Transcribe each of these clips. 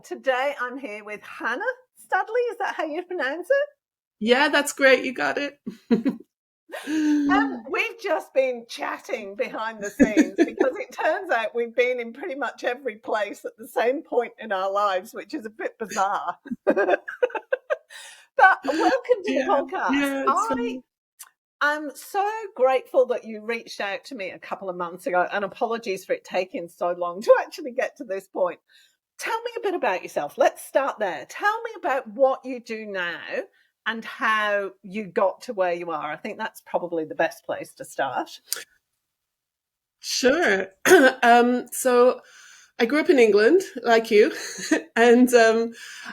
today I'm here with Chana Studley. Is that how you pronounce it? Yeah, that's great. You got it. We've just been chatting behind the scenes because it turns out we've been in pretty much every place at the same point in our lives, which is a bit bizarre. But welcome to the Yeah, podcast. yeah, it's fun. I'm so grateful that you reached out to me a couple of months ago, and apologies for it taking so long to actually get to this point. Tell me a bit about yourself. Let's start there. Tell me about what you do now and how you got to where you are. I think that's probably the best place to start. Sure. So I grew up in England, like you, and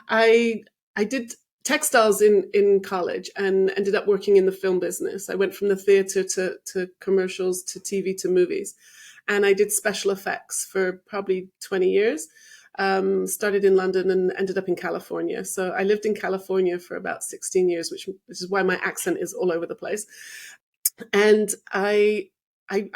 I I did textiles in college and ended up working in the film business. I went from the theater to commercials to TV to movies, and I did special effects for probably 20 years. Started in London and ended up in California. So I lived in California for about 16 years, which is why my accent is all over the place. And I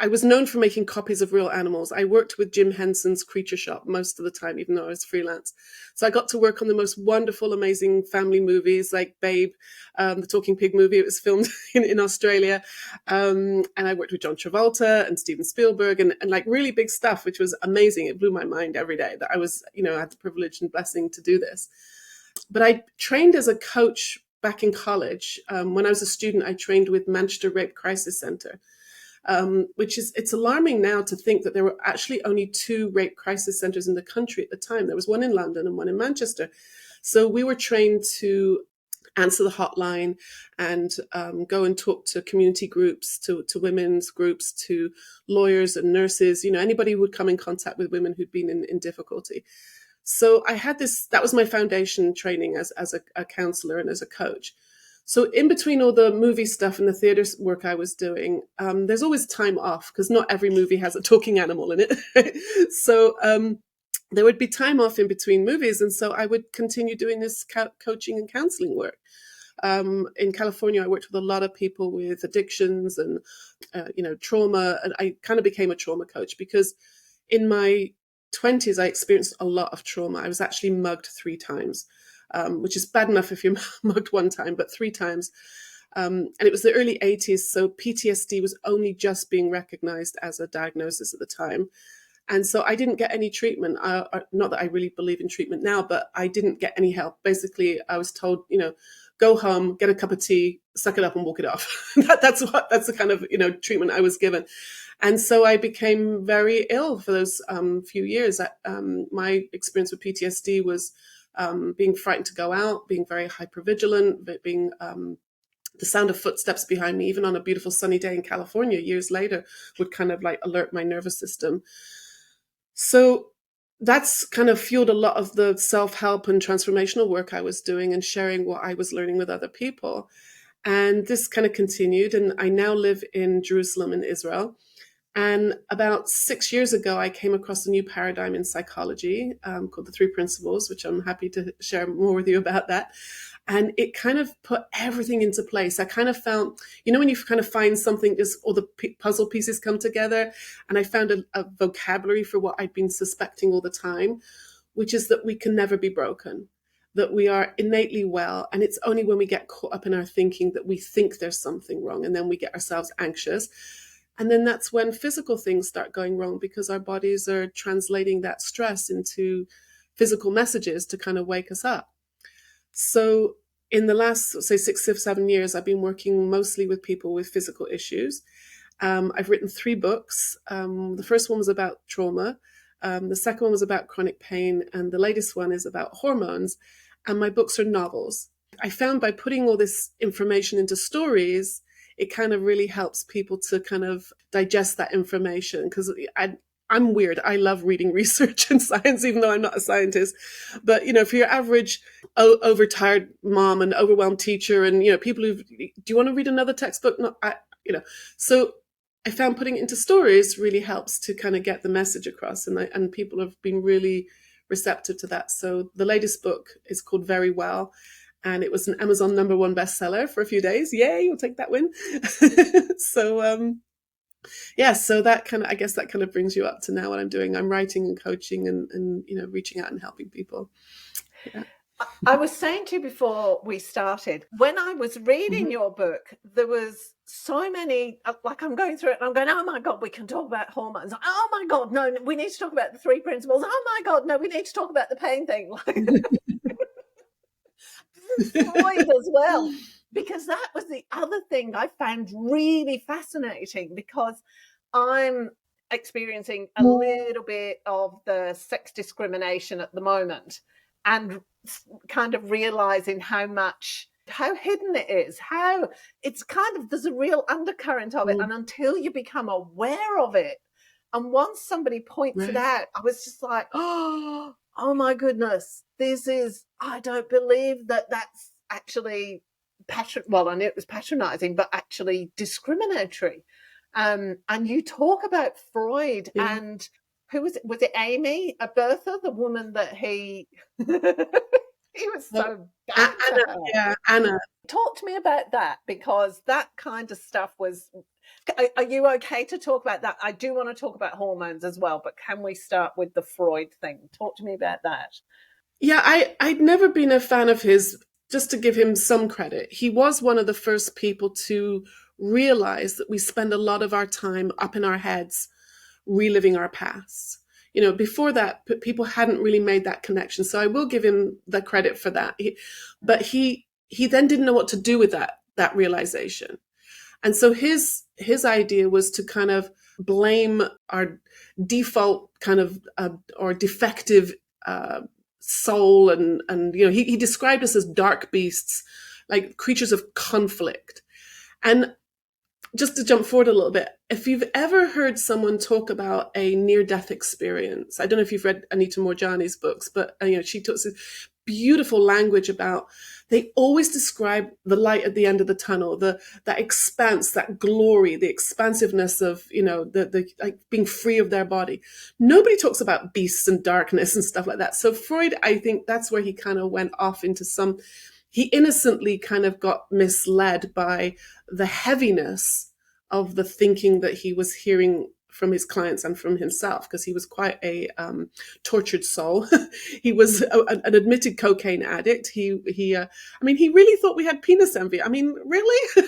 was known for making copies of real animals. I worked with Jim Henson's Creature Shop most of the time, even though I was freelance. So I got to work on the most wonderful, amazing family movies like Babe, the Talking Pig movie. It was filmed in Australia. And I worked with John Travolta and Steven Spielberg and like really big stuff, which was amazing. It blew my mind every day that I was, I had the privilege and blessing to do this. But I trained as a coach back in college. When I was a student, I trained with Manchester Rape Crisis Centre, it's alarming now to think that there were actually only two rape crisis centres in the country at the time. There was one in London and one in Manchester. So we were trained to answer the hotline and go and talk to community groups, to women's groups, to lawyers and nurses, anybody who would come in contact with women who'd been in difficulty. So I had that was my foundation training as a counselor and as a coach. So in between all the movie stuff and the theatre work I was doing, there's always time off because not every movie has a talking animal in it. So there would be time off in between movies. And so I would continue doing this coaching and counseling work. In California, I worked with a lot of people with addictions and, trauma. And I kind of became a trauma coach because in my 20s, I experienced a lot of trauma. I was actually mugged 3 times. Which is bad enough if you're mugged 1 time, but 3 times. And it was the early 80s, so PTSD was only just being recognized as a diagnosis at the time. And so I didn't get any treatment. Not that I really believe in treatment now, but I didn't get any help. Basically, I was told, go home, get a cup of tea, suck it up and walk it off. That's the kind of, treatment I was given. And so I became very ill for those few years. My experience with PTSD was being frightened to go out, being very hypervigilant, being the sound of footsteps behind me, even on a beautiful sunny day in California years later, would kind of like alert my nervous system. So that's kind of fueled a lot of the self-help and transformational work I was doing and sharing what I was learning with other people. And this kind of continued. And I now live in Jerusalem in Israel. And about 6 years ago, I came across a new paradigm in psychology called the 3 Principles, which I'm happy to share more with you about that. And it kind of put everything into place. I kind of found, when you kind of find something, just all the puzzle pieces come together. And I found a vocabulary for what I'd been suspecting all the time, which is that we can never be broken, that we are innately well. And it's only when we get caught up in our thinking that we think there's something wrong. And then we get ourselves anxious. And then that's when physical things start going wrong because our bodies are translating that stress into physical messages to kind of wake us up. So in the last, say, 6 or 7 years, I've been working mostly with people with physical issues. I've written 3 books. The first one was about trauma. The second one was about chronic pain. And the latest one is about hormones. And my books are novels. I found by putting all this information into stories, it kind of really helps people to kind of digest that information because I'm weird. I love reading research and science, even though I'm not a scientist. But, for your average overtired mom and overwhelmed teacher and, people do you want to read another textbook? No, So I found putting it into stories really helps to kind of get the message across. And people have been really receptive to that. So the latest book is called Very Well. And it was an Amazon #1 bestseller for a few days. Yay, you'll take that win. So, so that I guess that kind of brings you up to now what I'm doing. I'm writing and coaching and reaching out and helping people. Yeah. I was saying to you before we started, when I was reading Mhm. your book, there was so many, like I'm going through it and I'm going, oh my God, we can talk about hormones. Oh my God, no, we need to talk about the three principles. Oh my God, no, we need to talk about the pain thing. Freud as well, because that was the other thing I found really fascinating, because I'm experiencing a little bit of the sex discrimination at the moment, and kind of realizing how hidden it is, how it's kind of, there's a real undercurrent of it, Mm, and until you become aware of it, and once somebody points it right. out, I was just like, oh my goodness, this is, I don't believe that that's actually well, I knew it was patronizing, but actually discriminatory. And you talk about Freud, Yeah. and who was it? Was it Amy, Bertha, the woman that he he was Uh, so bad to Anna, her? yeah, Anna. Talk to me about that, because that kind of stuff was. Are you okay to talk about that? I do want to talk about hormones as well, but can we start with the Freud thing? Talk to me about that. Yeah, I'd never been a fan of his, just to give him some credit. He was one of the first people to realize that we spend a lot of our time up in our heads reliving our past. Before that, people hadn't really made that connection. So I will give him the credit for that. But he then didn't know what to do with that realization. And so his idea was to kind of blame our default kind of or defective uh, soul, and he described us as dark beasts, like creatures of conflict. And just to jump forward a little bit, if you've ever heard someone talk about a near-death experience, I don't know if you've read Anita Morjani's books, but she talks this beautiful language about, they always describe the light at the end of the tunnel, that expanse, that glory, the expansiveness of the like being free of their body. Nobody talks about beasts and darkness and stuff like that. So Freud, I think that's where he kind of went off into some. He innocently kind of got misled by the heaviness of the thinking that he was hearing from his clients and from himself, because he was quite a tortured soul. He was an admitted cocaine addict. I mean, he really thought we had penis envy. I mean, really?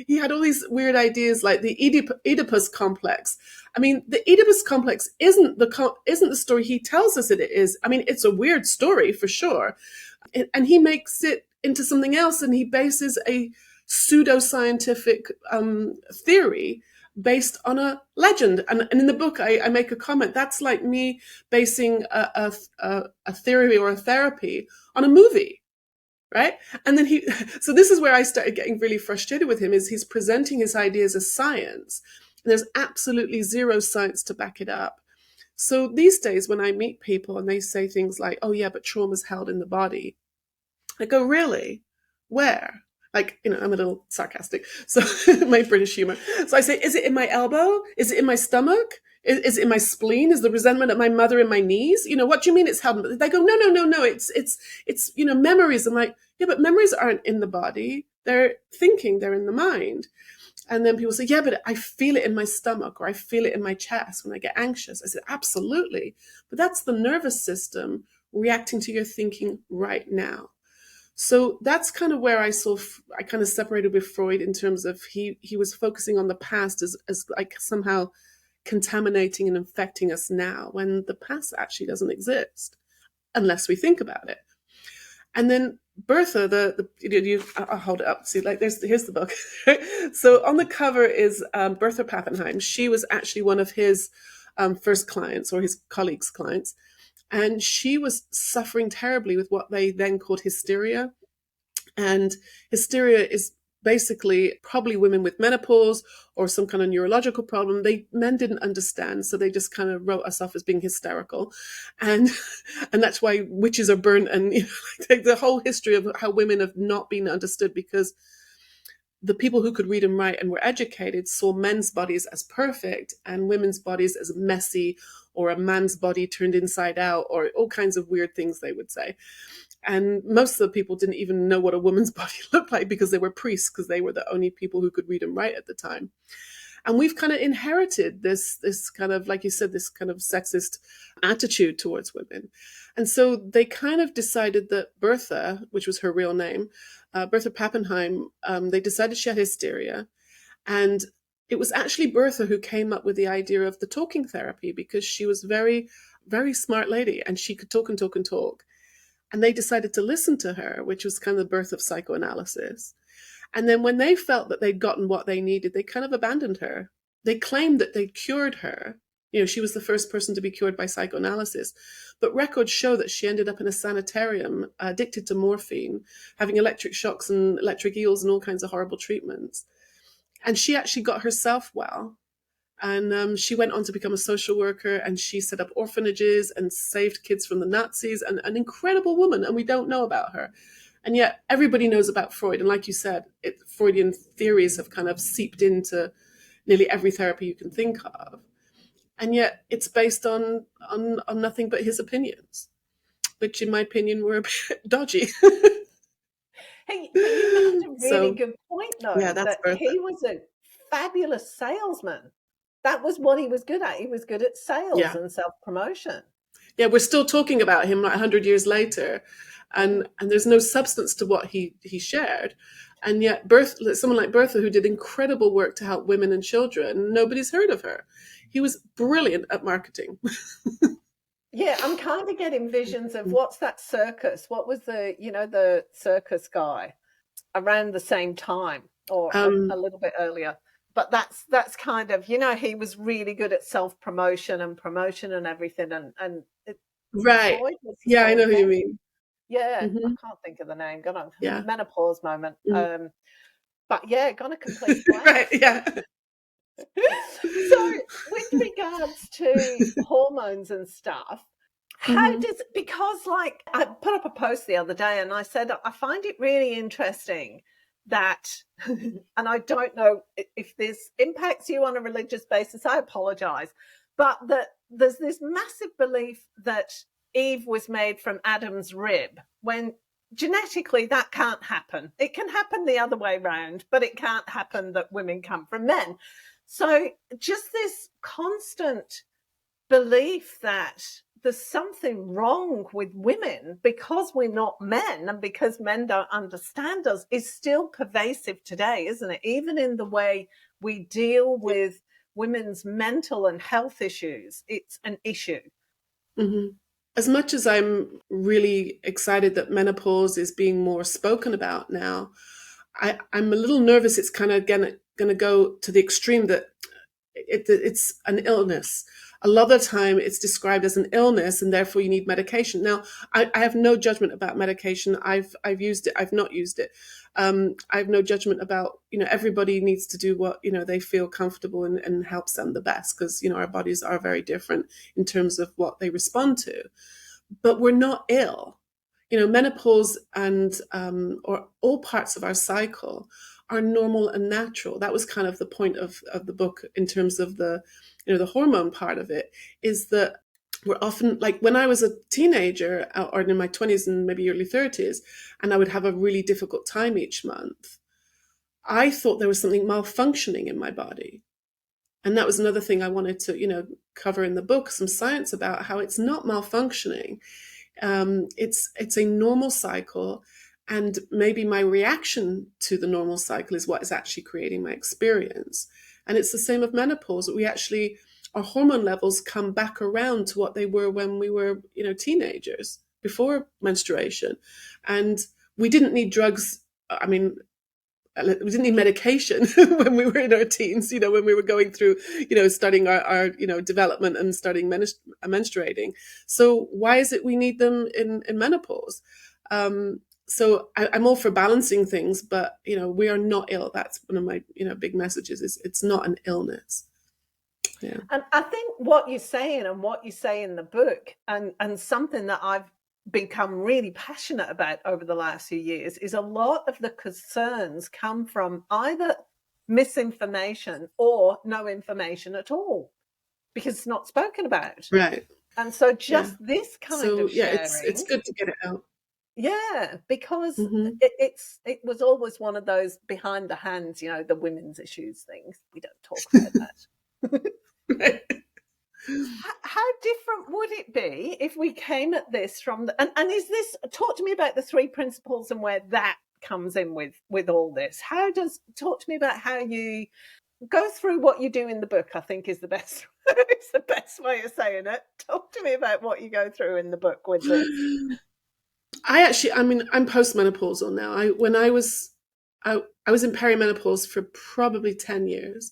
He had all these weird ideas like the Oedipus complex. I mean, the Oedipus complex isn't the story he tells us it is. I mean, it's a weird story for sure, and he makes it into something else, and he bases a pseudoscientific theory based on a legend. And in the book, I make a comment that's like me basing a theory or a therapy on a movie, right? And then so this is where I started getting really frustrated with him, is he's presenting his ideas as science, and there's absolutely zero science to back it up. So these days, when I meet people and they say things like, oh yeah, but trauma's held in the body, I go, really? Where? Like, I'm a little sarcastic. So my British humor. So I say, is it in my elbow? Is it in my stomach? Is it in my spleen? Is the resentment of my mother in my knees? What do you mean it's held? They go, no, no, no, no. It's memories. I'm like, yeah, but memories aren't in the body. They're thinking, they're in the mind. And then people say, yeah, but I feel it in my stomach, or I feel it in my chest when I get anxious. I said, absolutely. But that's the nervous system reacting to your thinking right now. So that's kind of where I kind of separated with Freud, in terms of he was focusing on the past as like somehow contaminating and infecting us now, when the past actually doesn't exist unless we think about it. And then Bertha, I'll hold it up. See, like here's the book. So on the cover is Bertha Pappenheim. She was actually one of his first clients, or his colleagues' clients. And she was suffering terribly with what they then called hysteria. And hysteria is basically probably women with menopause or some kind of neurological problem. Men didn't understand, so they just kind of wrote us off as being hysterical, and and that's why witches are burnt, and like the whole history of how women have not been understood, because the people who could read and write and were educated saw men's bodies as perfect and women's bodies as messy, or a man's body turned inside out, or all kinds of weird things they would say. And most of the people didn't even know what a woman's body looked like, because they were priests, because they were the only people who could read and write at the time. And we've kind of inherited this kind of, like you said, this kind of sexist attitude towards women. And so they kind of decided that Bertha, which was her real name, Bertha Pappenheim, they decided she had hysteria. And it was actually Bertha who came up with the idea of the talking therapy, because she was very, very smart lady and she could talk and talk and talk. And they decided to listen to her, which was kind of the birth of psychoanalysis. And then when they felt that they'd gotten what they needed, they kind of abandoned her. They claimed that they'd cured her. You know, she was the first person to be cured by psychoanalysis. But records show that she ended up in a sanitarium, addicted to morphine, having electric shocks and electric eels and all kinds of horrible treatments. And she actually got herself well. And she went on to become a social worker, and she set up orphanages and saved kids from the Nazis, and an incredible woman, and we don't know about her. And yet everybody knows about Freud. And like you said, Freudian theories have kind of seeped into nearly every therapy you can think of. And yet it's based on nothing but his opinions, which in my opinion were a bit dodgy. Hey, but you made a really So good point, yeah, though, that's that Bertha. he was a fabulous salesman. That was what he was good at. He was good at sales Yeah. and self-promotion. Yeah, we're still talking about him like 100 years later, Mm. and there's no substance to what he shared. And yet someone like Bertha, who did incredible work to help women and children, nobody's heard of her. He was brilliant at marketing. Yeah, I'm kind of getting visions of what's that circus? What was the circus guy around the same time or a um, little bit earlier? But that's kind of, he was really good at self-promotion and promotion and everything. And right. Freud was Yeah, I so know who you bad. mean. Yeah, I Hmm. can't think of the name. Got a Yeah. menopause moment. Mm. But yeah, gone a complete blank. Right. Yeah. So, with regards to hormones and stuff, Hmm. because like I put up a post the other day and I said, I find it really interesting that, and I don't know if this impacts you on a religious basis, I apologize, but that there's this massive belief that Eve was made from Adam's rib when genetically that can't happen. It can happen the other way round, but it can't happen that women come from men. So just this constant belief that there's something wrong with women because we're not men and because men don't understand us is still pervasive today, isn't it? Even in the way we deal with women's mental and health issues, it's an issue. Hmm. As much as I'm really excited that menopause is being more spoken about now, I'm a little nervous it's kind of going to go to the extreme that it's an illness. A lot of the time it's described as an illness and therefore you need medication. Now, I have no judgment about medication. I've used it. I've not used it. I have no judgment about, everybody needs to do what, they feel comfortable and helps them the best, because, our bodies are very different in terms of what they respond to. But we're not ill. Menopause and or all parts of our cycle are normal and natural. That was kind of the point of the book in terms of the hormone part of it, is that we're often, like when I was a teenager or in my 20s and maybe early 30s, and I would have a really difficult time each month, I thought there was something malfunctioning in my body. And that was another thing I wanted to, cover in the book, some science about how it's not malfunctioning. It's a normal cycle, and maybe my reaction to the normal cycle is what is actually creating my experience. And it's the same of menopause. Our hormone levels come back around to what they were when we were, teenagers before menstruation, and we didn't need drugs. I mean, we didn't need medication when we were in our teens, when we were going through, studying our development and starting menstruating. So why is it we need them in menopause? So I'm all for balancing things, but, we are not ill. That's one of my, big messages, is it's not an illness. Yeah. And I think what you're saying and what you say in the book, and something that I've become really passionate about over the last few years, is a lot of the concerns come from either misinformation or no information at all because it's not spoken about. Right. And so Yeah. just this kind So of yeah, it's sharing, good to get it out. Yeah, because Hmm. it was always one of those behind the hands, the women's issues things. We don't talk about that. How different would it be if we came at this from and is this, talk to me about the three principles and where that comes in with all this. Talk to me about how you go through what you do in the book, I think is the best it's the best way of saying it. Talk to me about what you go through in the book with this. I'm postmenopausal now. I was in perimenopause for probably 10 years,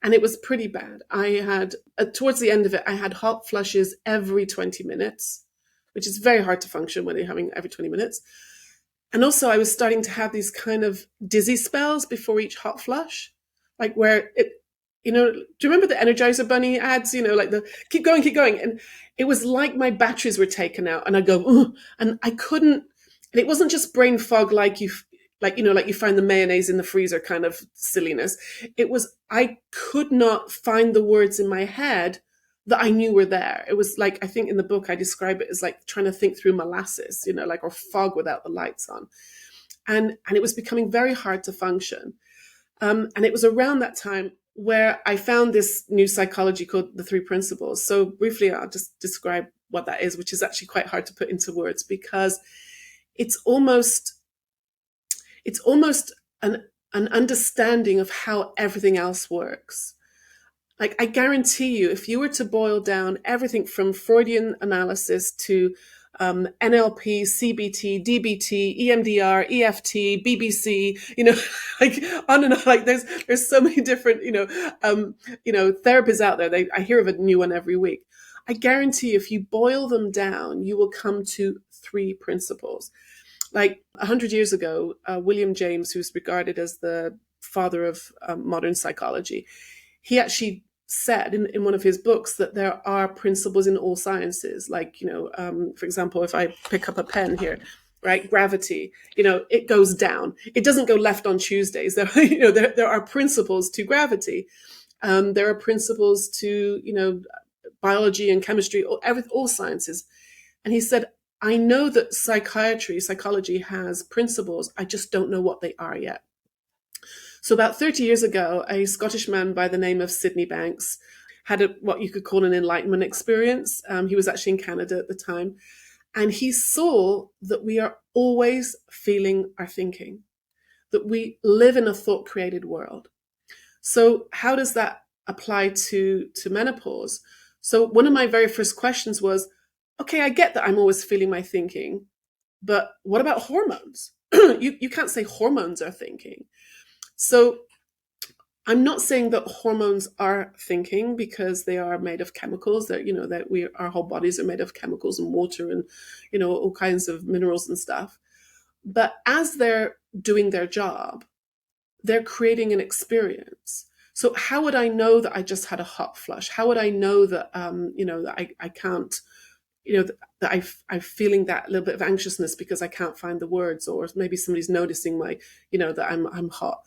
and it was pretty bad. I had, towards the end of it, I had hot flushes every 20 minutes, which is very hard to function when you're having every 20 minutes. And also, I was starting to have these kind of dizzy spells before each hot flush, like where do you remember the Energizer Bunny ads? Like the keep going, keep going. And it was like my batteries were taken out, and I go, ugh, and I couldn't. And it wasn't just brain fog, like like you find the mayonnaise in the freezer kind of silliness. It was, I could not find the words in my head that I knew were there. It was like, I think in the book I describe it as like trying to think through molasses, like, or fog without the lights on. And it was becoming very hard to function. And it was around that time where I found this new psychology called the Three Principles. So briefly, I'll just describe what that is, which is actually quite hard to put into words because it's almost an understanding of how everything else works. Like, I guarantee you, if you were to boil down everything from Freudian analysis to NLP, CBT, DBT, EMDR, EFT, BBC, like on and on. Like there's so many different, therapists out there. I hear of a new one every week. I guarantee if you boil them down, you will come to three principles. Like 100 years ago, William James, who's regarded as the father of modern psychology, he actually said in one of his books that there are principles in all sciences. Like, for example, if I pick up a pen here, right, gravity, it goes down. It doesn't go left on Tuesdays. There are principles to gravity. There are principles to, biology and chemistry, all sciences. And he said, I know that psychology has principles. I just don't know what they are yet. So about 30 years ago, a Scottish man by the name of Sydney Banks had what you could call an enlightenment experience. He was actually in Canada at the time. And he saw that we are always feeling our thinking, that we live in a thought-created world. So how does that apply to menopause? So one of my very first questions was, okay, I get that I'm always feeling my thinking, but what about hormones? You can't say hormones are thinking. So I'm not saying that hormones are thinking, because they are made of chemicals, that our whole bodies are made of chemicals and water and, all kinds of minerals and stuff. But as they're doing their job, they're creating an experience. So how would I know that I just had a hot flush? How would I know that, that I can't, that I'm feeling that little bit of anxiousness because I can't find the words, or maybe somebody's noticing that I'm hot.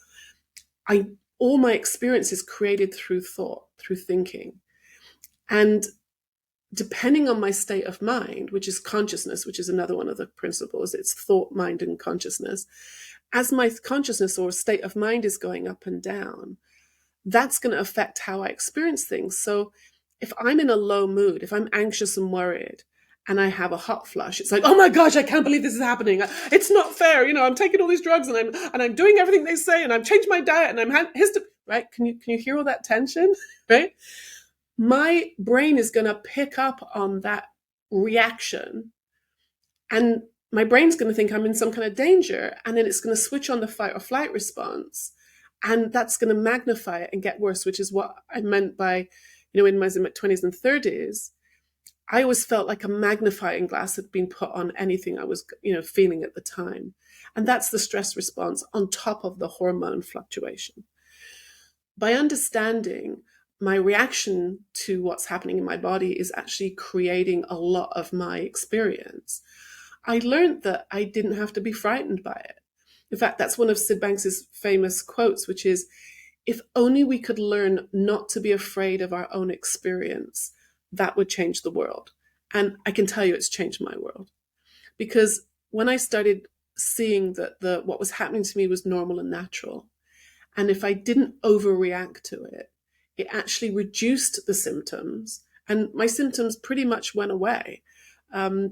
All my experience is created through thought, through thinking. And depending on my state of mind, which is consciousness, which is another one of the principles, it's thought, mind, and consciousness. As my consciousness or state of mind is going up and down, that's going to affect how I experience things. So if I'm in a low mood, if I'm anxious and worried, and I have a hot flush, it's like, oh my gosh, I can't believe this is happening. It's not fair. I'm taking all these drugs and I'm doing everything they say, and I've changed my diet, and I'm right? Can you hear all that tension? Right? My brain is going to pick up on that reaction, and my brain's going to think I'm in some kind of danger, and then it's going to switch on the fight or flight response, and that's going to magnify it and get worse, which is what I meant by, in my 20s and 30s, I always felt like a magnifying glass had been put on anything I was, feeling at the time. And that's the stress response on top of the hormone fluctuation. By understanding my reaction to what's happening in my body is actually creating a lot of my experience, I learned that I didn't have to be frightened by it. In fact, that's one of Sid Banks's famous quotes, which is, if only we could learn not to be afraid of our own experience, that would change the world. And I can tell you it's changed my world. Because when I started seeing that what was happening to me was normal and natural, and if I didn't overreact to it, it actually reduced the symptoms, and my symptoms pretty much went away,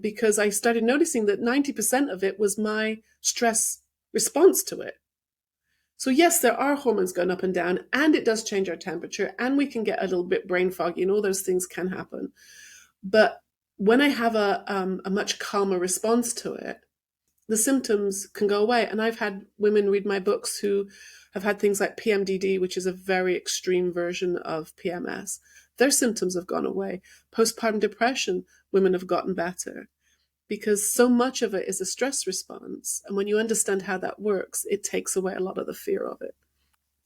because I started noticing that 90% of it was my stress response to it. So yes, there are hormones going up and down, and it does change our temperature, and we can get a little bit brain foggy, and all those things can happen. But when I have a much calmer response to it, the symptoms can go away. And I've had women read my books who have had things like PMDD, which is a very extreme version of PMS. Their symptoms have gone away. Postpartum depression, women have gotten better, because so much of it is a stress response. And when you understand how that works, it takes away a lot of the fear of it.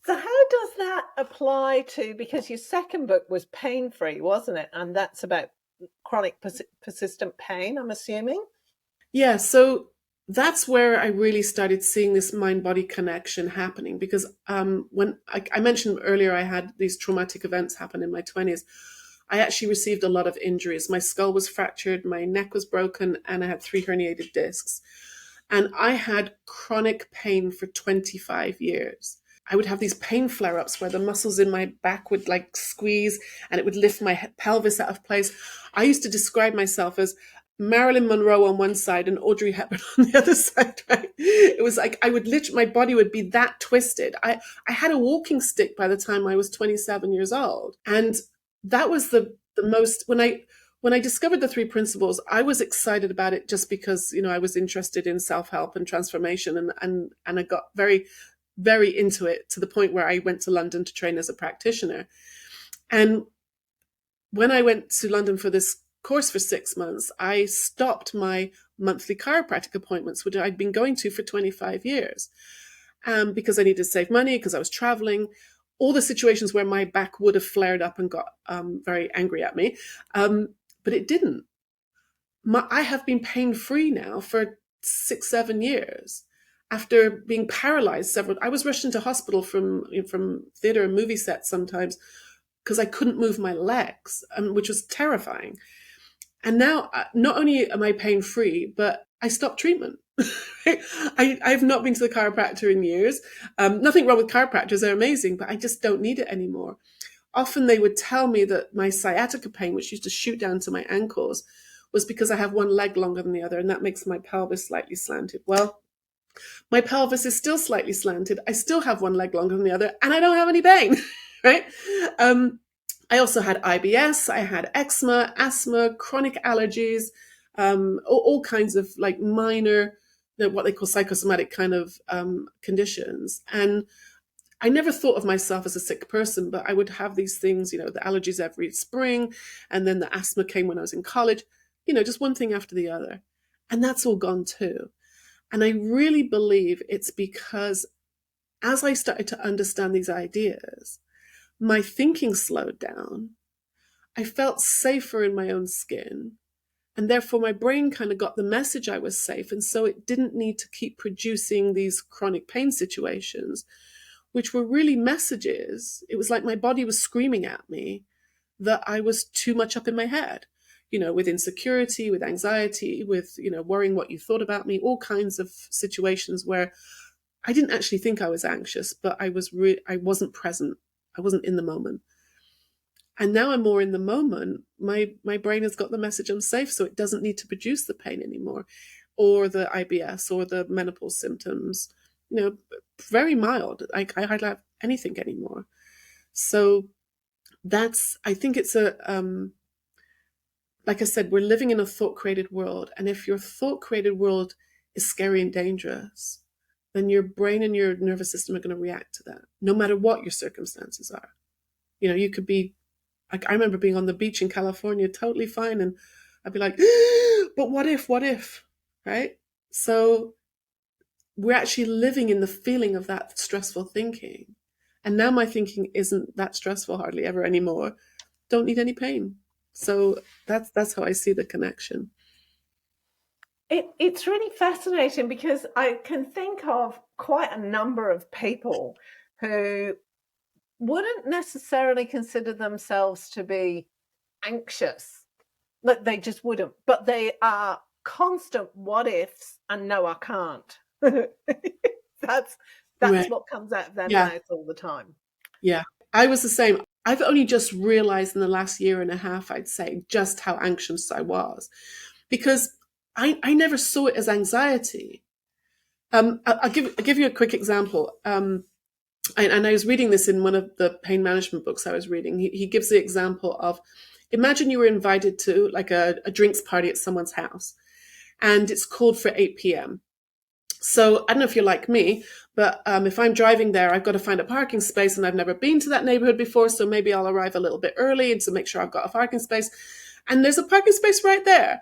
So how does that apply to, because your second book was pain-free, wasn't it? And that's about chronic persistent pain, I'm assuming. Yeah, so that's where I really started seeing this mind body connection happening, because when I mentioned earlier, I had these traumatic events happen in my 20s. I actually received a lot of injuries. My skull was fractured, my neck was broken, and I had 3 herniated discs. And I had chronic pain for 25 years. I would have these pain flare ups where the muscles in my back would like squeeze and it would lift my pelvis out of place. I used to describe myself as Marilyn Monroe on one side and Audrey Hepburn on the other side, right? It was like I would literally, my body would be that twisted. I had a walking stick by the time I was 27 years old. And that was the most, when I discovered the three principles, I was excited about it just because, I was interested in self-help and transformation, and I got very, very into it, to the point where I went to London to train as a practitioner. And when I went to London for this course for 6 months, I stopped my monthly chiropractic appointments, which I'd been going to for 25 years, because I needed to save money, because I was traveling, all the situations where my back would have flared up and got very angry at me. But it didn't. I have been pain-free now for 6, 7 years. After being paralyzed I was rushed into hospital from theater and movie sets sometimes because I couldn't move my legs, which was terrifying. And now, not only am I pain-free, but I stopped treatment. I've not been to the chiropractor in years. Nothing wrong with chiropractors, they're amazing, but I just don't need it anymore. Often they would tell me that my sciatica pain, which used to shoot down to my ankles, was because I have one leg longer than the other, and that makes my pelvis slightly slanted. Well, my pelvis is still slightly slanted. I still have one leg longer than the other, and I don't have any pain, right? I also had IBS, I had eczema, asthma, chronic allergies, all kinds of like minor, what they call psychosomatic kind of conditions. And I never thought of myself as a sick person, but I would have these things, the allergies every spring, and then the asthma came when I was in college, just one thing after the other. And that's all gone too. And I really believe it's because as I started to understand these ideas, my thinking slowed down. I felt safer in my own skin. And therefore, my brain kind of got the message I was safe. And so it didn't need to keep producing these chronic pain situations, which were really messages. It was like my body was screaming at me that I was too much up in my head, with insecurity, with anxiety, with, worrying what you thought about me, all kinds of situations where I didn't actually think I was anxious, but I wasn't present. I wasn't in the moment. And now I'm more in the moment. My brain has got the message I'm safe, so it doesn't need to produce the pain anymore, or the IBS, or the menopause symptoms. Very mild. I hardly have anything anymore. So I think it's like I said, we're living in a thought-created world. And if your thought-created world is scary and dangerous, then your brain and your nervous system are going to react to that, no matter what your circumstances are. You could be, like, I remember being on the beach in California, totally fine. And I'd be like, but what if, right? So we're actually living in the feeling of that stressful thinking. And now my thinking isn't that stressful hardly ever anymore. Don't need any pain. So that's how I see the connection. It's really fascinating because I can think of quite a number of people who wouldn't necessarily consider themselves to be anxious. Like, they just wouldn't, but they are constant what ifs and no, I can't. that's Right. what comes out of their Yeah. mouth all the time. Yeah. I was the same. I've only just realized in the last year and a half, I'd say, just how anxious I was, because I never saw it as anxiety. I'll give you a quick example. And I was reading this in one of the pain management books I was reading. He gives the example of, imagine you were invited to like a drinks party at someone's house, and it's called for 8 p.m. So I don't know if you're like me, but if I'm driving there, I've got to find a parking space, and I've never been to that neighborhood before, so maybe I'll arrive a little bit early and to make sure I've got a parking space. And there's a parking space right there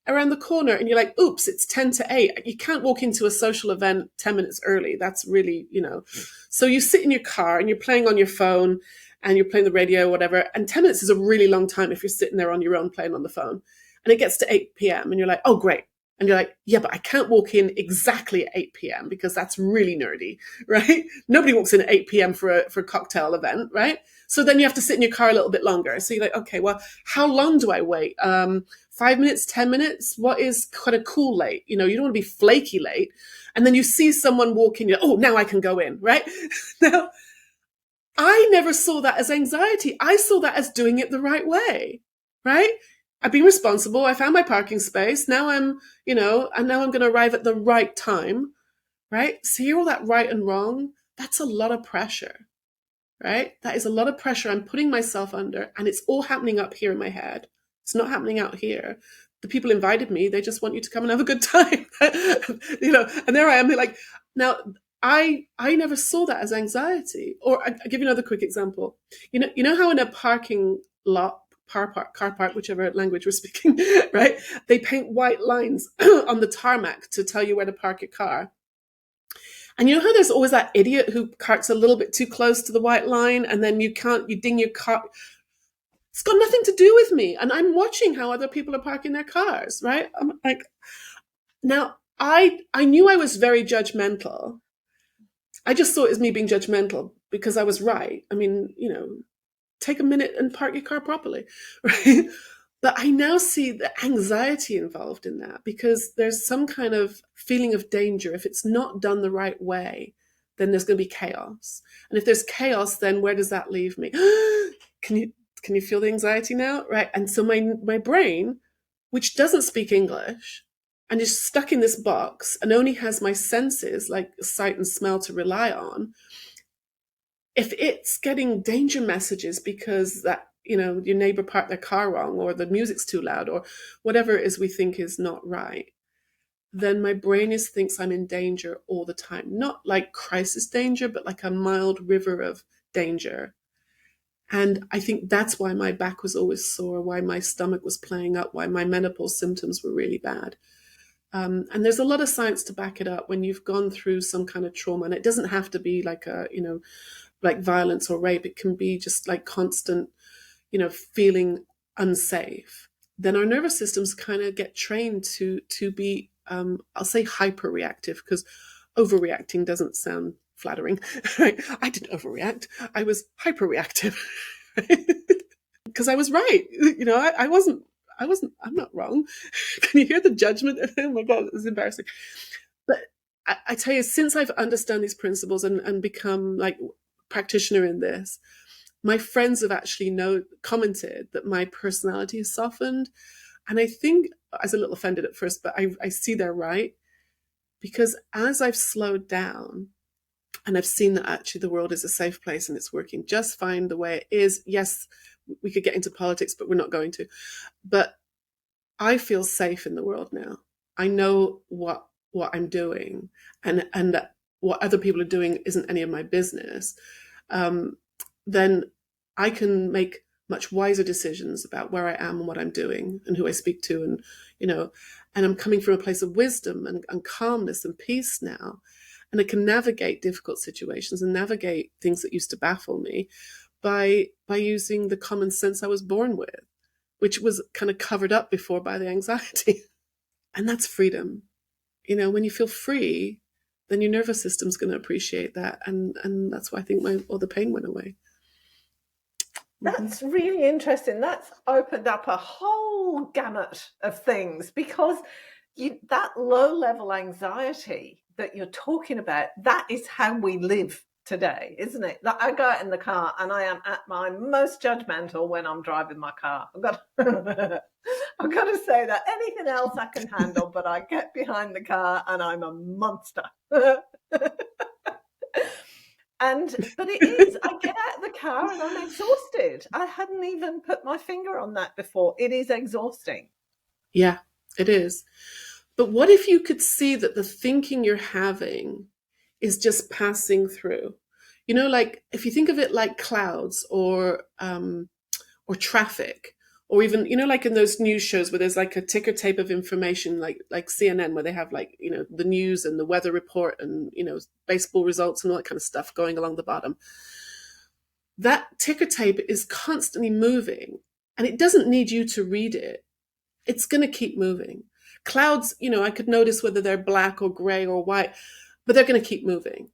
around the corner, and you're like, oops, it's 10 to 8. You can't walk into a social event 10 minutes early. That's really, So you sit in your car and you're playing on your phone and you're playing the radio, whatever. And 10 minutes is a really long time if you're sitting there on your own playing on the phone. And it gets to 8 p.m. and you're like, oh, great. And you're like, yeah, but I can't walk in exactly at 8 p.m. because that's really nerdy, right? Nobody walks in at 8 p.m. for a cocktail event, right? So then you have to sit in your car a little bit longer. So you're like, okay, well, how long do I wait? 5 minutes, 10 minutes? What is kind of cool late? You don't want to be flaky late. And then you see someone walk in, oh, now I can go in, right? Now, I never saw that as anxiety. I saw that as doing it the right way, right? I've been responsible. I found my parking space. Now and now I'm going to arrive at the right time, right? See all that right and wrong? That's a lot of pressure, right? That is a lot of pressure I'm putting myself under, and it's all happening up here in my head. It's not happening out here. The people invited me. They just want you to come and have a good time, and there I am. They're like, now I never saw that as anxiety. Or I'll give you another quick example. You know how in a parking lot, car park, whichever language we're speaking, right? They paint white lines on the tarmac to tell you where to park your car. And you know how there's always that idiot who parks a little bit too close to the white line, and then you ding your car. It's got nothing to do with me. And I'm watching how other people are parking their cars, right? I'm like, now I knew I was very judgmental. I just saw it as me being judgmental because I was right. I mean, take a minute and park your car properly, right? But I now see the anxiety involved in that, because there's some kind of feeling of danger. If it's not done the right way, then there's going to be chaos. And if there's chaos, then where does that leave me? Can you feel the anxiety now? Right. And so my brain, which doesn't speak English and is stuck in this box and only has my senses like sight and smell to rely on, if it's getting danger messages because that, your neighbor parked their car wrong, or the music's too loud, or whatever it is we think is not right, then my brain thinks I'm in danger all the time. Not like crisis danger, but like a mild river of danger. And I think that's why my back was always sore, why my stomach was playing up, why my menopause symptoms were really bad. And there's a lot of science to back it up when you've gone through some kind of trauma. And it doesn't have to be like like violence or rape. It can be just like constant, feeling unsafe. Then our nervous systems kind of get trained to be, I'll say hyperreactive, because overreacting doesn't sound flattering. Right? I didn't overreact. I was hyperreactive. Because I was right. I'm not wrong. Can you hear the judgment? Oh my God, it's embarrassing. But I tell you, since I've understood these principles and become like practitioner in this, my friends have actually commented that my personality has softened. And I think I was a little offended at first, but I see they're right. Because as I've slowed down and I've seen that actually the world is a safe place and it's working just fine the way it is. Yes, we could get into politics, but we're not going to. But I feel safe in the world now. I know what I'm doing, and what other people are doing isn't any of my business. Then I can make much wiser decisions about where I am and what I'm doing and who I speak to, and and I'm coming from a place of wisdom and calmness and peace now. And I can navigate difficult situations and navigate things that used to baffle me by using the common sense I was born with, which was kind of covered up before by the anxiety. And that's freedom. When you feel free, then your nervous system's going to appreciate that. And that's why I think all the pain went away. That's really interesting. That's opened up a whole gamut of things, because that low level anxiety that you're talking about, that is how we live today, isn't it? That I go out in the car and I am at my most judgmental when I'm driving my car. I've got to say that anything else I can handle, but I get behind the car and I'm a monster. But it is, I get out of the car and I'm exhausted. I hadn't even put my finger on that before. It is exhausting. Yeah, it is. But what if you could see that the thinking you're having is just passing through? You know, like if you think of it like clouds or traffic, or even, you know, like in those news shows where there's like a ticker tape of information, like CNN, where they have like, you know, the news and the weather report and, you know, baseball results and all that kind of stuff going along the bottom. That ticker tape is constantly moving, and it doesn't need you to read it. It's going to keep moving. Clouds, you know, I could notice whether they're black or gray or white, but they're going to keep moving.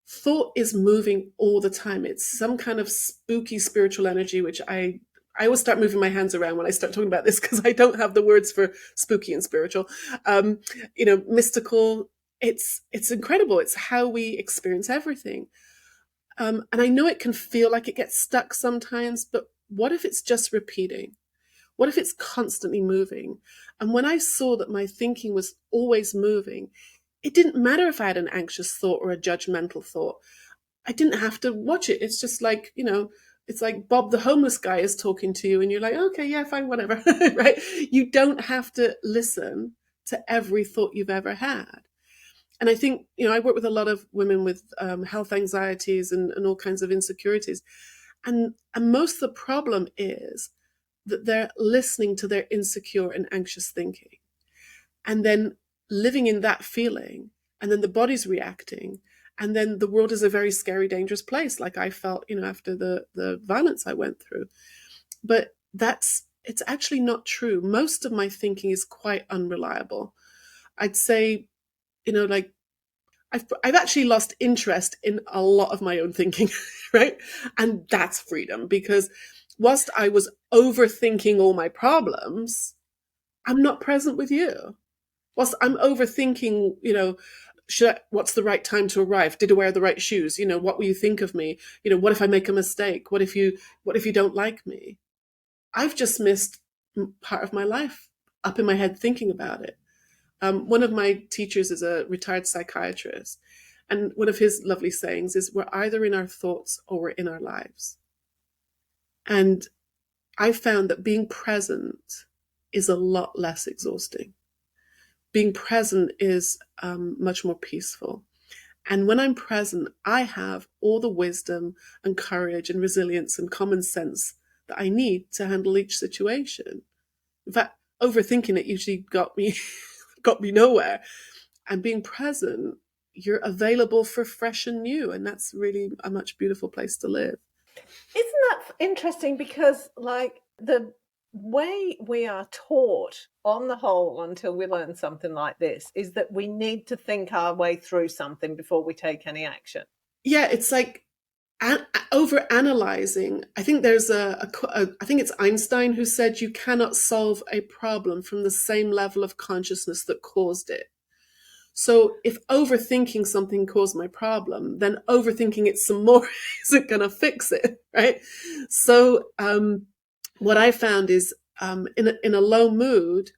Thought is moving all the time. It's some kind of spooky spiritual energy, which I always start moving my hands around when I start talking about this because I don't have the words for spooky and spiritual. You know, mystical. It's incredible. It's how we experience everything. And I know it can feel like it gets stuck sometimes, but what if it's just repeating? What if it's constantly moving? And when I saw that my thinking was always moving, it didn't matter if I had an anxious thought or a judgmental thought. I didn't have to watch it. It's just like, you know, it's like Bob the homeless guy is talking to you and you're like, okay, yeah, fine, whatever, right? You don't have to listen to every thought you've ever had. And I think, you know, I work with a lot of women with health anxieties and all kinds of insecurities. And most of the problem is that they're listening to their insecure and anxious thinking and then living in that feeling, and then the body's reacting, and then the world is a very scary, dangerous place, like I felt, you know, after the violence I went through. But it's actually not true. Most of my thinking is quite unreliable. I'd say, you know, like I've actually lost interest in a lot of my own thinking, right? And that's freedom, because whilst I was overthinking all my problems, I'm not present with you. Whilst I'm overthinking, you know, what's the right time to arrive? Did I wear the right shoes? You know, what will you think of me? You know, what if I make a mistake? What if you don't like me? I've just missed part of my life up in my head thinking about it. One of my teachers is a retired psychiatrist, and one of his lovely sayings is, we're either in our thoughts or we're in our lives. And I found that being present is a lot less exhausting. Being present is much more peaceful. And when I'm present, I have all the wisdom and courage and resilience and common sense that I need to handle each situation. In fact, overthinking it usually got me nowhere. And being present, you're available for fresh and new. And that's really a much beautiful place to live. Isn't that interesting? Because, like, the way we are taught on the whole until we learn something like this is that we need to think our way through something before we take any action. Yeah, it's like over analyzing. I think there's I think it's Einstein who said you cannot solve a problem from the same level of consciousness that caused it. So if overthinking something caused my problem, then overthinking it some more isn't going to fix it, right? So what I found is in a low mood,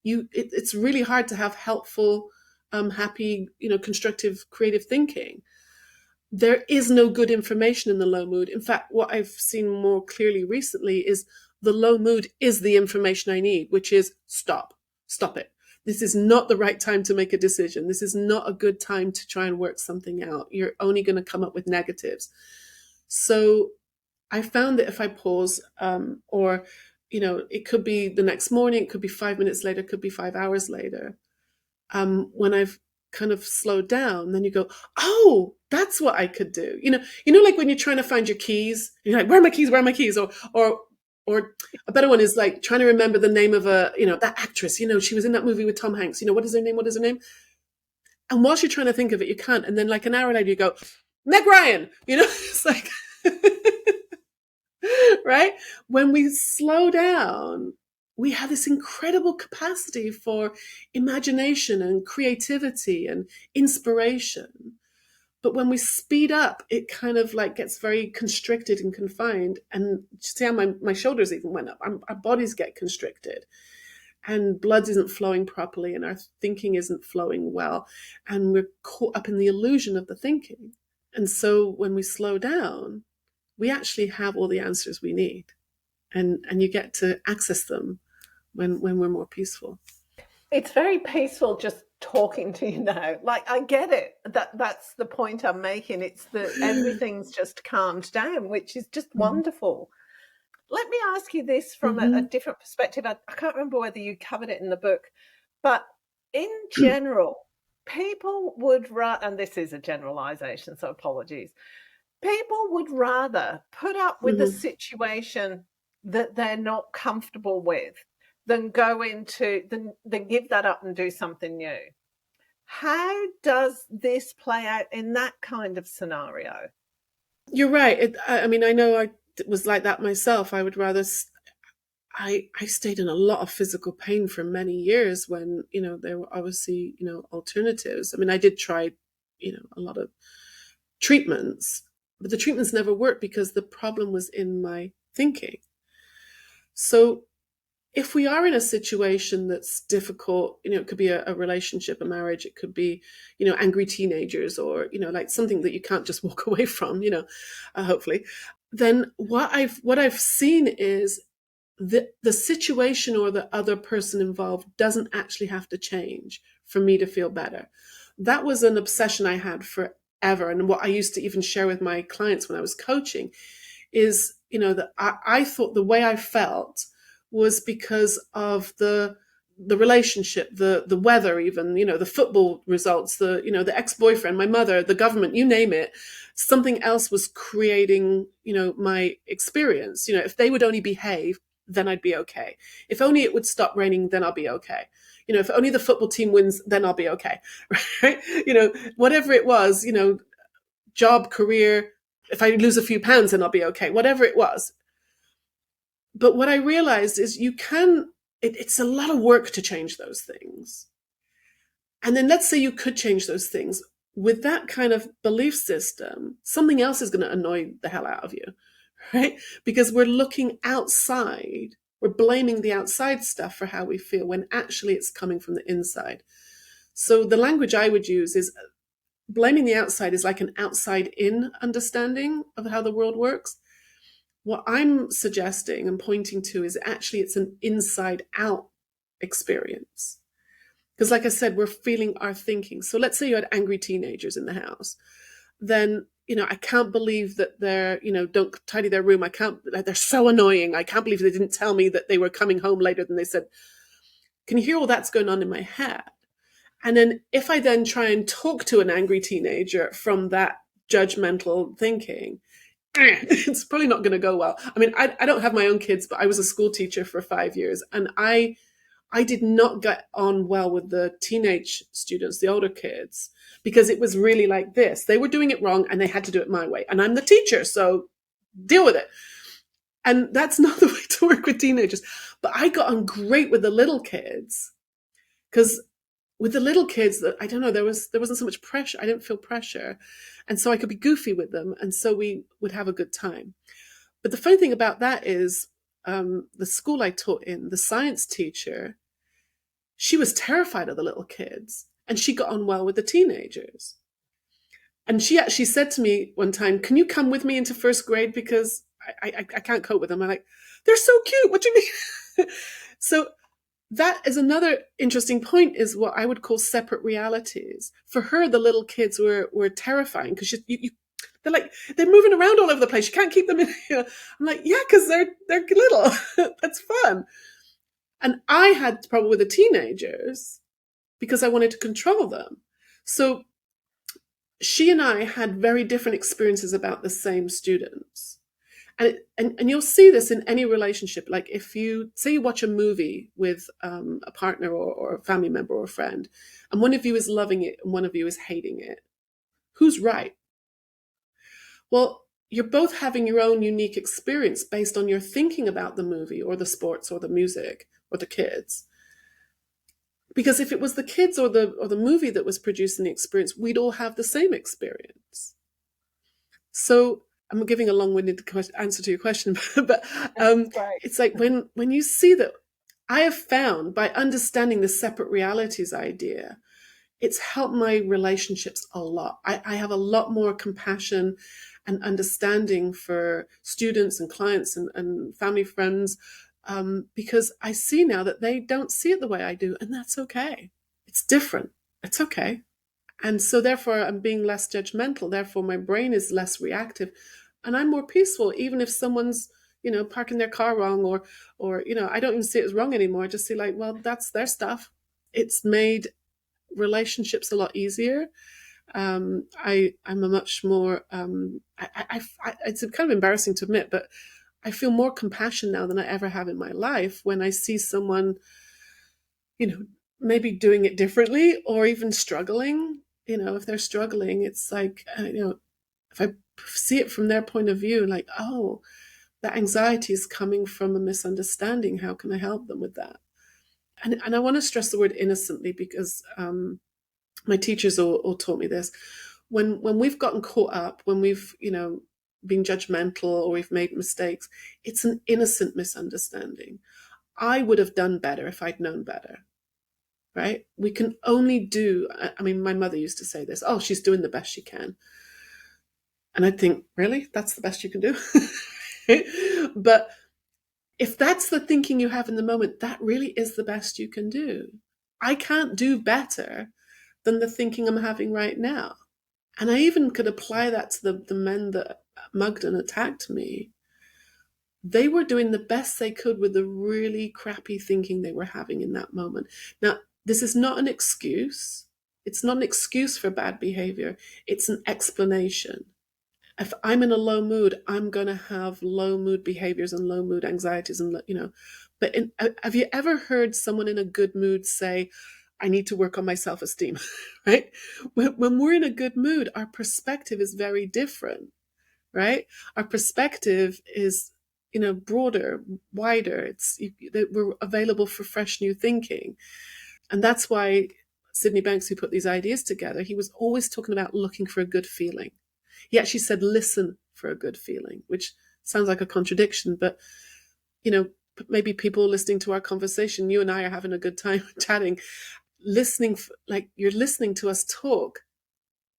it's really hard to have helpful, happy, you know, constructive, creative thinking. There is no good information in the low mood. In fact, what I've seen more clearly recently is the low mood is the information I need, which is stop it. This is not the right time to make a decision. This is not a good time to try and work something out. You're only going to come up with negatives. So I found that if I pause, or, you know, it could be the next morning, it could be 5 minutes later, it could be 5 hours later. When I've kind of slowed down, then you go, oh, that's what I could do. You know, like when you're trying to find your keys, you're like, where are my keys? Where are my keys? Or a better one is like trying to remember the name of that actress, you know, she was in that movie with Tom Hanks, you know, what is her name? And whilst you're trying to think of it, you can't. And then like an hour later you go, Meg Ryan, you know, it's like, right? When we slow down, we have this incredible capacity for imagination and creativity and inspiration. But when we speed up, it kind of like gets very constricted and confined. And see how my shoulders even went up. Our bodies get constricted, and blood isn't flowing properly, and our thinking isn't flowing well. And we're caught up in the illusion of the thinking. And so when we slow down, we actually have all the answers we need. And you get to access them when we're more peaceful. It's very peaceful just talking to you now. Like, I get it. That's the point I'm making. It's that everything's just calmed down, which is just wonderful. Let me ask you this from a different perspective. I can't remember whether you covered it in the book, but in general, people would rather, and this is a generalization, so apologies, people would rather put up with the situation that they're not comfortable with than go into, than give that up and do something new. How does this play out in that kind of scenario? You're right. I mean, I know I was like that myself. I would rather. I stayed in a lot of physical pain for many years when, there were obviously, alternatives. I mean, I did try, a lot of treatments, but the treatments never worked because the problem was in my thinking. So if we are in a situation that's difficult, it could be a relationship, a marriage, it could be, angry teenagers, or, like something that you can't just walk away from, hopefully, then what I've seen is the situation or the other person involved doesn't actually have to change for me to feel better. That was an obsession I had forever. And what I used to even share with my clients when I was coaching is, that I thought the way I felt was because of the relationship, the weather, even, the football results, the ex-boyfriend, my mother, the government, you name it. Something else was creating, my experience. If they would only behave, then I'd be okay. If only it would stop raining, then I'll be okay. If only the football team wins, then I'll be okay. Right? Whatever it was, job, career, if I lose a few pounds, then I'll be okay. Whatever it was. But what I realized is it's a lot of work to change those things. And then let's say you could change those things. With that kind of belief system, something else is going to annoy the hell out of you, right? Because we're looking outside, we're blaming the outside stuff for how we feel when actually it's coming from the inside. So the language I would use is blaming the outside is like an outside-in understanding of how the world works. What I'm suggesting and pointing to is actually it's an inside-out experience. Because like I said, we're feeling our thinking. So let's say you had angry teenagers in the house. Then, I can't believe that they're, don't tidy their room. They're so annoying. I can't believe they didn't tell me that they were coming home later than they said. Can you hear all that's going on in my head? And then if I then try and talk to an angry teenager from that judgmental thinking, it's probably not going to go well. I mean, I don't have my own kids, but I was a school teacher for 5 years, and I did not get on well with the teenage students, the older kids, because it was really like this. They were doing it wrong and they had to do it my way. And I'm the teacher, so deal with it. And that's not the way to work with teenagers. But I got on great with the little kids, because with the little kids, I don't know, there wasn't so much pressure. I didn't feel pressure. And so I could be goofy with them. And so we would have a good time. But the funny thing about that is the school I taught in, the science teacher, she was terrified of the little kids, and she got on well with the teenagers. And she actually said to me one time, can you come with me into first grade? Because I can't cope with them. I'm like, they're so cute. What do you mean? So that is another interesting point, is what I would call separate realities. For her, the little kids were terrifying because they're moving around all over the place. You can't keep them in here. I'm like, yeah, because they're little. That's fun. And I had trouble with the teenagers because I wanted to control them. So she and I had very different experiences about the same students. And you'll see this in any relationship. Like if you say you watch a movie with a partner or a family member or a friend, and one of you is loving it and one of you is hating it, who's right? Well, you're both having your own unique experience based on your thinking about the movie or the sports or the music, or the kids. Because if it was the kids or the movie that was producing the experience, we'd all have the same experience. So I'm giving a long-winded answer to your question, but That's great. it's like when you see that, I have found by understanding the separate realities idea, it's helped my relationships a lot. I have a lot more compassion and understanding for students and clients and family friends, because I see now that they don't see it the way I do, and that's okay. It's different. It's okay. And so therefore I'm being less judgmental. Therefore my brain is less reactive and I'm more peaceful, even if someone's, parking their car wrong or, I don't even see it as wrong anymore. I just see like, well, that's their stuff. It's made relationships a lot easier. I'm a much more, it's kind of embarrassing to admit, but I feel more compassion now than I ever have in my life when I see someone, maybe doing it differently or even struggling. If they're struggling, it's like, if I see it from their point of view, like, oh, that anxiety is coming from a misunderstanding. How can I help them with that? And I want to stress the word innocently because my teachers all taught me this. When we've gotten caught up, when we've, been judgmental or we've made mistakes, it's an innocent misunderstanding. I would have done better if I'd known better. Right? We can only do, I mean, my mother used to say this, oh, she's doing the best she can. And I'd think, really? That's the best you can do? But if that's the thinking you have in the moment, that really is the best you can do. I can't do better than the thinking I'm having right now. And I even could apply that to the men that mugged and attacked me. They were doing the best they could with the really crappy thinking they were having in that moment. Now, this is not an excuse. It's not an excuse for bad behavior. It's an explanation. If I'm in a low mood, I'm going to have low mood behaviors and low mood anxieties and, but have you ever heard someone in a good mood say, I need to work on my self-esteem, right? When we're in a good mood, our perspective is very different, right? Our perspective is, broader, wider. We're available for fresh new thinking. And that's why Sydney Banks, who put these ideas together, he was always talking about looking for a good feeling. He actually said, listen for a good feeling, which sounds like a contradiction, but, maybe people listening to our conversation, you and I are having a good time chatting, listening, like you're listening to us talk.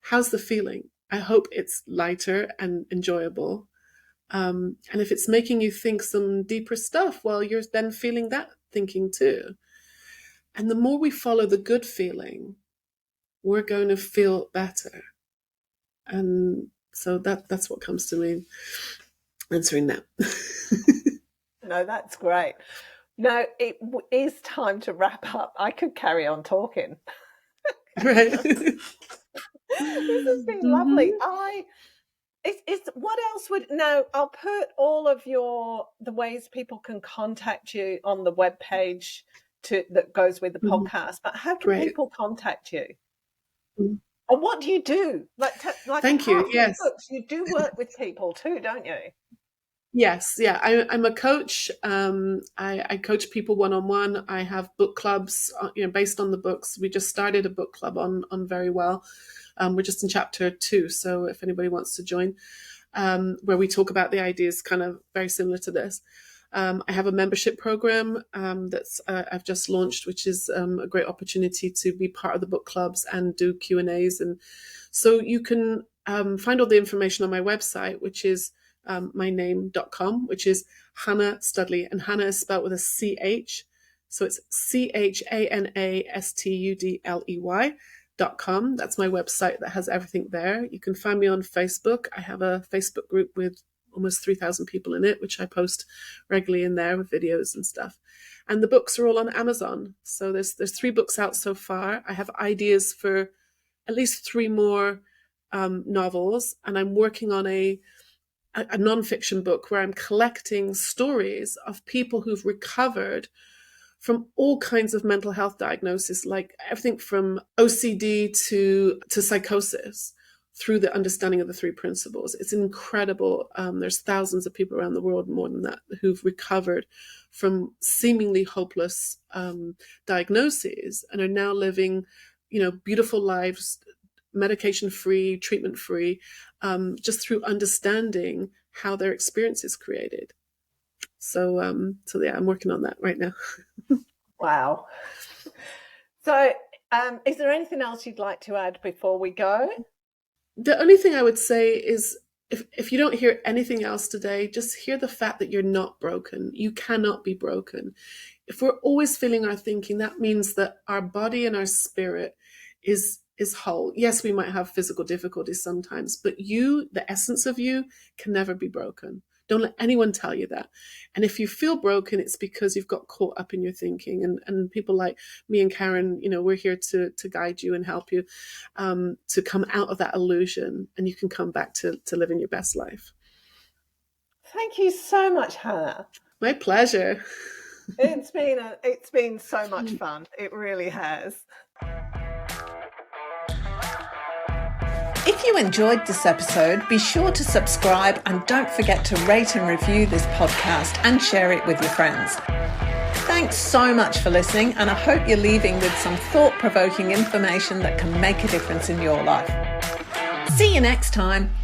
How's the feeling? I hope it's lighter and enjoyable. And if it's making you think some deeper stuff, well, you're then feeling that thinking too. And the more we follow the good feeling, we're going to feel better. And so that's what comes to me answering that. No, that's great. Now, it is time to wrap up. I could carry on talking. Right. This has been lovely. Mm-hmm. What else would now? I'll put all of the ways people can contact you on the webpage that goes with the Mm-hmm. podcast. But how can Great. people contact you? Mm-hmm. And what do you do? Like Thank you. apart from the Yes. books, you do work with people too, don't you? Yes, yeah. I'm a coach. I coach people one-on-one. I have book clubs, based on the books. We just started a book club on Very Well. We're just in chapter 2, so if anybody wants to join, where we talk about the ideas kind of very similar to this. I have a membership program that's I've just launched, which is a great opportunity to be part of the book clubs and do Q&As. And so you can find all the information on my website, which is myname.com, which is Chana Studley, and Chana is spelled with a CH. So it's CHANASTUDLEY.com. That's my website that has everything there. You can find me on Facebook. I have a Facebook group with almost 3,000 people in it, which I post regularly in there with videos and stuff. And the books are all on Amazon. So there's 3 books out so far. I have ideas for at least 3 more novels, and I'm working on a nonfiction book where I'm collecting stories of people who've recovered from all kinds of mental health diagnoses, like everything from OCD to psychosis, through the understanding of the three principles. It's incredible. There's thousands of people around the world, more than that, who've recovered from seemingly hopeless diagnoses and are now living, beautiful lives, medication-free, treatment-free, just through understanding how their experience is created. So yeah, I'm working on that right now. Wow. So, is there anything else you'd like to add before we go? The only thing I would say is, if you don't hear anything else today, just hear the fact that you're not broken. You cannot be broken. If we're always feeling our thinking, that means that our body and our spirit is whole. Yes, we might have physical difficulties sometimes, but you, the essence of you, can never be broken. Don't let anyone tell you that. And if you feel broken, it's because you've got caught up in your thinking. And people like me and Karen, we're here to guide you and help you to come out of that illusion, and you can come back to living your best life. Thank you so much, Hannah. My pleasure. It's been so much fun. It really has. If you enjoyed this episode, be sure to subscribe and don't forget to rate and review this podcast and share it with your friends. Thanks so much for listening, and I hope you're leaving with some thought-provoking information that can make a difference in your life. See you next time.